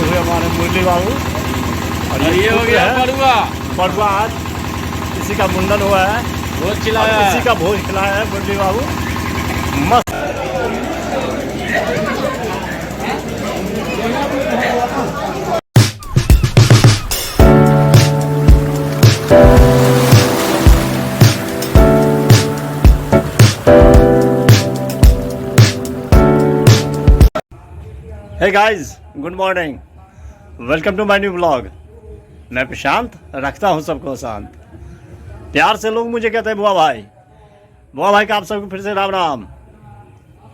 ये हुए हमारे मुरली बाबू और ये हो गया बड़ुआ। बड़ुआ आज किसी का मुंडन हुआ है, भोज खिलाया और है। किसी का भोज खिलाया है मुरली बाबू। मस्त hey guys, good morning, welcome to my new blog. मैं प्रशांत, रखता हूँ सबको शांत। प्यार से लोग मुझे कहते हैं बुआ भाई का आप सबको फिर से राम राम।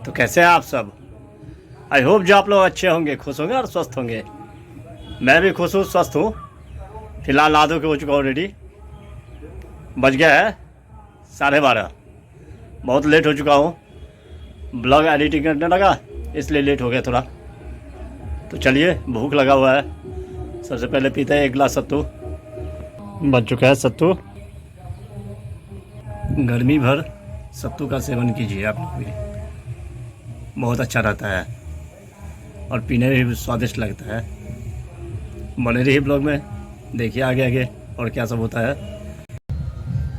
तो कैसे हैं आप सब? आई होप जो आप लोग अच्छे होंगे, खुश होंगे और स्वस्थ होंगे। मैं भी खुश हूँ, स्वस्थ हूँ। फिलहाल आधो के हो चुका ऑलरेडी, बज गया है 12:30। बहुत लेट हो चुका हूँ, ब्लॉग एडिटिंग करने लगा इसलिए लेट हो गया थोड़ा। तो चलिए, भूख लगा हुआ है, सबसे पहले पीते हैं एक गिलास सत्तू। बच चुका है सत्तू। गर्मी भर सत्तू का सेवन कीजिए आप लोग भी, बहुत अच्छा रहता है और पीने में भी स्वादिष्ट लगता है। बने रहिए ब्लॉग में, देखिए आगे आगे और क्या सब होता है।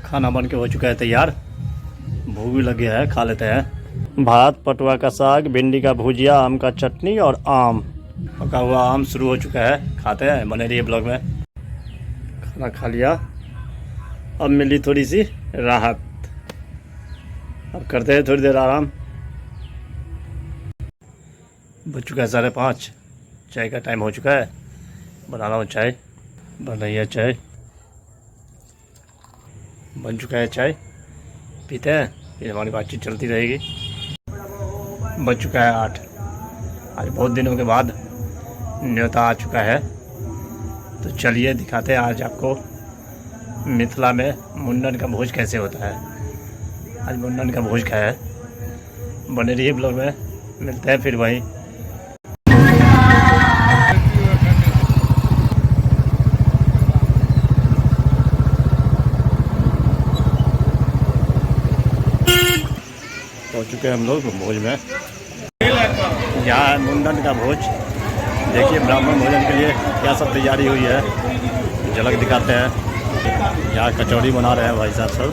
खाना बन के हो चुका है तैयार, भूख भी लग गया है, खा लेते हैं। भात, पटुआ का साग, भिंडी का भुजिया, आम का चटनी और आम, पका हुआ आम शुरू हो चुका है। खाते हैं, बने रहिए ब्लॉग में। खाना खा लिया, अब मिली थोड़ी सी राहत। अब करते हैं थोड़ी देर आराम। बज चुका है 5:30, चाय का टाइम हो चुका है। बना रहा हूँ चाय, बन रही है चाय, बन चुका है चाय, पीते हैं, फिर हमारी बातचीत चलती रहेगी। बज चुका है 8। आज बहुत दिनों के बाद न्योता आ चुका है, तो चलिए दिखाते हैं आज आपको मिथिला में मुंडन का भोज कैसे होता है। आज मुंडन का भोज खाया है, बने रहिए ब्लॉग में, मिलते हैं फिर वहीं। पहुँच चुके हैं हम लोग भोज में। यहाँ है मुंडन का भोज। देखिए ब्राह्मण भोजन के लिए क्या सब तैयारी हुई है, झलक दिखाते हैं। यहाँ कचौड़ी बना रहे हैं भाई साहब सब।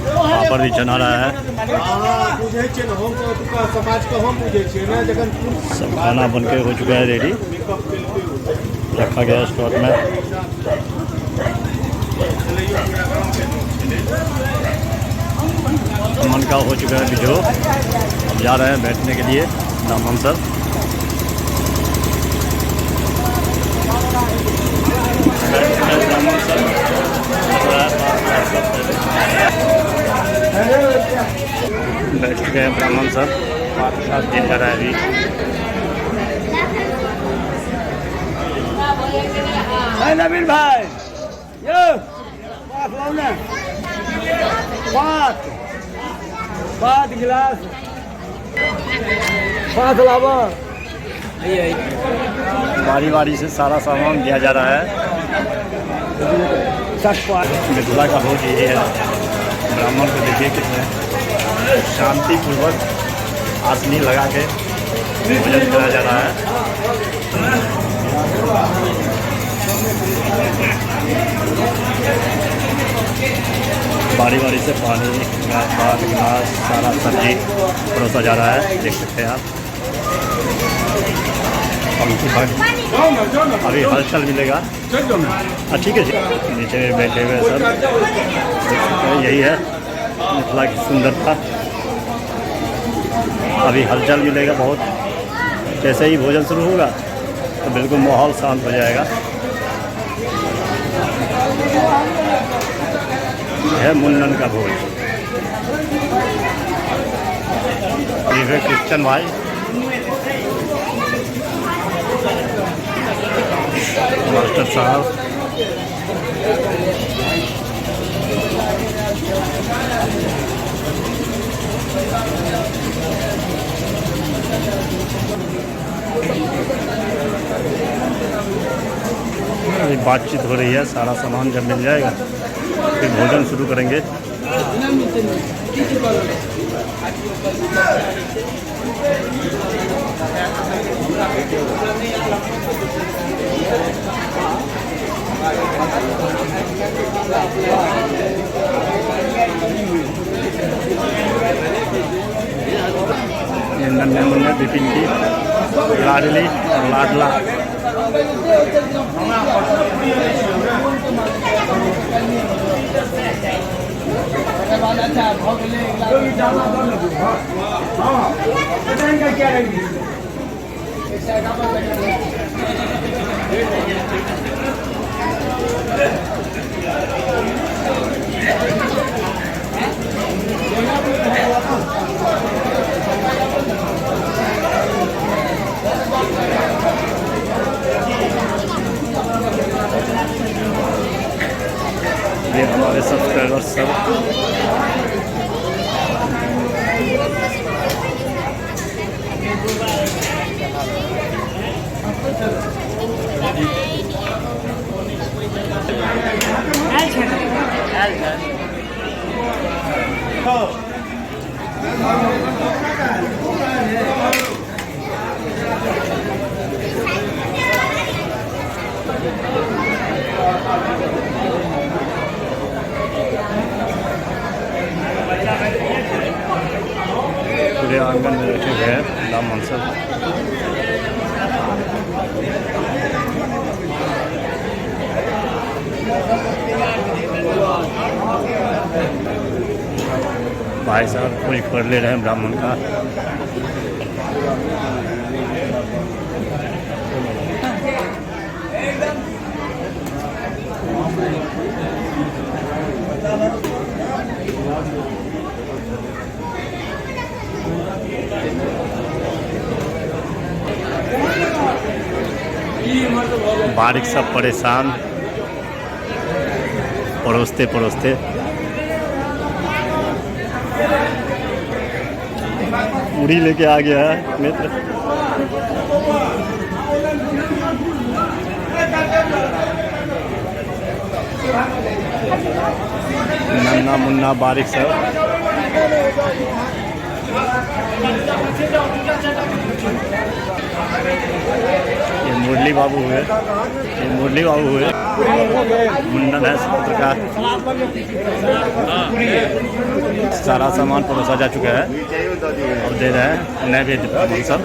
पापड़ भी चना रहा है। सब खाना बन के हो चुका है रेडी, रखा गया है स्टोर में। मन का हो चुका है बिजो, अब जा रहे हैं बैठने के लिए ब्राह्मण सब। बैठ चुके हैं ब्राह्मण सब, साथ दिन कर रहा है अभी। नवीन भाई, यो पाँच गिलास लावा। बारी बारी से सारा सामान दिया जा रहा है। मिथिला का भोज ये है। ब्राह्मण को देखिए कितने शांतिपूर्वक आसनी लगा के भोजन कराया जा रहा है। बारी बारी से पानी, भात, गिलास, सारा सब्जी परोसा जा रहा है, देख सकते हैं आप। अभी हलचल मिलेगा। ठीक है जी, नीचे बैठे हुए सब देख सकते हैं। यही है मिथिला की सुंदरता। अभी हलचल मिलेगा बहुत। जैसे ही भोजन शुरू होगा तो बिल्कुल माहौल शांत हो जाएगा। है मुंडन का भोज। ये है क्रिश्चियन भाई, मास्टर साहब। अभी बातचीत हो रही है, सारा सामान जब मिल जाएगा फिर भोजन शुरू करेंगे। ये नन्हे मुन्ने बिपिन की लाडली और लाडला। ये हमारे सब्सक्राइबर्स सब पूरे आंगन में रखे गए हैं ब्राह्मण सब। भाई साहब कुछ कर ले रहे हैं ब्राह्मण का। बारिश सब परेशान परोसते परोसते। पूरी लेके आ गया है मित्र। नन्ना मुन्ना बारिश सब। ये मुरली बाबू हुए, ये मुरली बाबू हुए, मुंडन है पुत्र का। सारा सामान परोसा जा चुका है और दे रहे हैं नैवेद्य सब।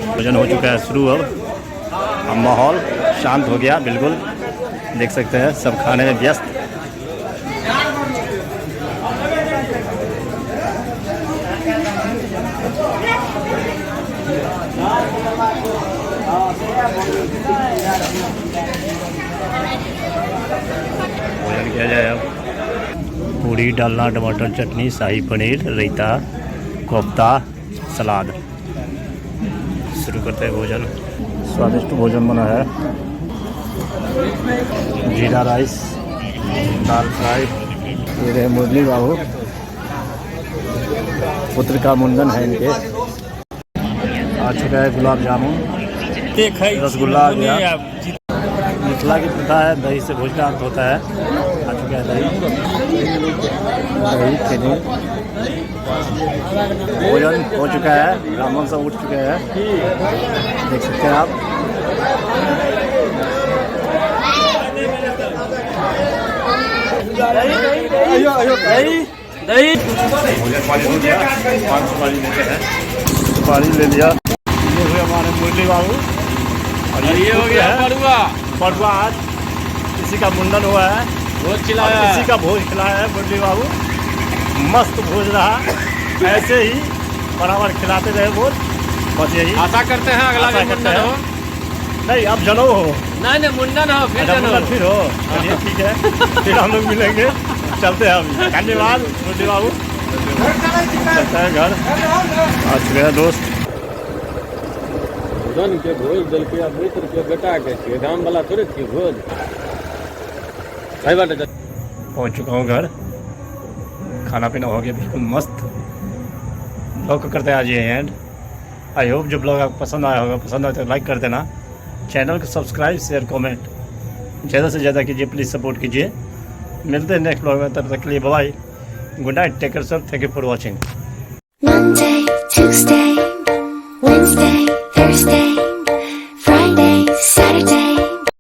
भोजन हो चुका है शुरू। अब माहौल शांत हो गया बिल्कुल, देख सकते हैं सब खाने में व्यस्त। भोजन किया जाए अब। पूरी, डालना, टमाटर चटनी, शाही पनीर, रायता, कोफ्ता, सलाद। शुरू करते हैं भोजन। स्वादिष्ट भोजन बना है। जीरा राइस, दाल फ्राई। ये रहे मुरली बाबू, पुत्र का मुंडन है इनके। आ चुका है गुलाब जामुन, रसगुल्ला आ गया। मिथिला की प्रथा है दही से भोजनांत होता है। आ चुका है दही चीनी। भोजन हो चुका है, ब्राह्मण सब उठ चुके हैं, देख सकते हैं आप। दही भोजन पानी हो गया, 5 सुपारी लेते हैं। सुपारी ले लिया। ये हुए हमारे मुरली बाबू और ये हो गया पड़ुआ। पड़ुआ आज किसी का मुंडन हुआ है, भोज खिलाया, किसी का भोज खिलाया है मुरली बाबू। मस्त भोज रहा, ऐसे ही बराबर खिलाते रहे भोज। बस यही आशा करते हैं अगला आशा दिन करते मुंडन हैं। हो। नहीं अब जनऊ हो, नहीं मुंडन हो, फिर अच्छा, जनऊ। मुंडन फिर हो। चलिए ठीक है, फिर हम लोग मिलेंगे। चलते हैं अभी। धन्यवाद मुरली बाबू। चलते हैं घर। आ चुके हैं दोस्त। जन के भोज दल के मित्र के बेटा के दाम वाला थोड़े थी भोज। पहुंच चुका हूँ घर। खाना पीना हो गया बिल्कुल मस्त। ब्लॉग को करते हैं आज ये एंड। आई होप जो ब्लॉग आपको पसंद आया होगा, पसंद आया तो लाइक कर देना, चैनल को सब्सक्राइब शेयर कमेंट ज़्यादा से ज़्यादा कीजिए, प्लीज़ सपोर्ट कीजिए। मिलते हैं नेक्स्ट ब्लॉग में, तब तक के लिए bye, good night, take care sir, thank you for watching. Monday, Tuesday, Wednesday, Thursday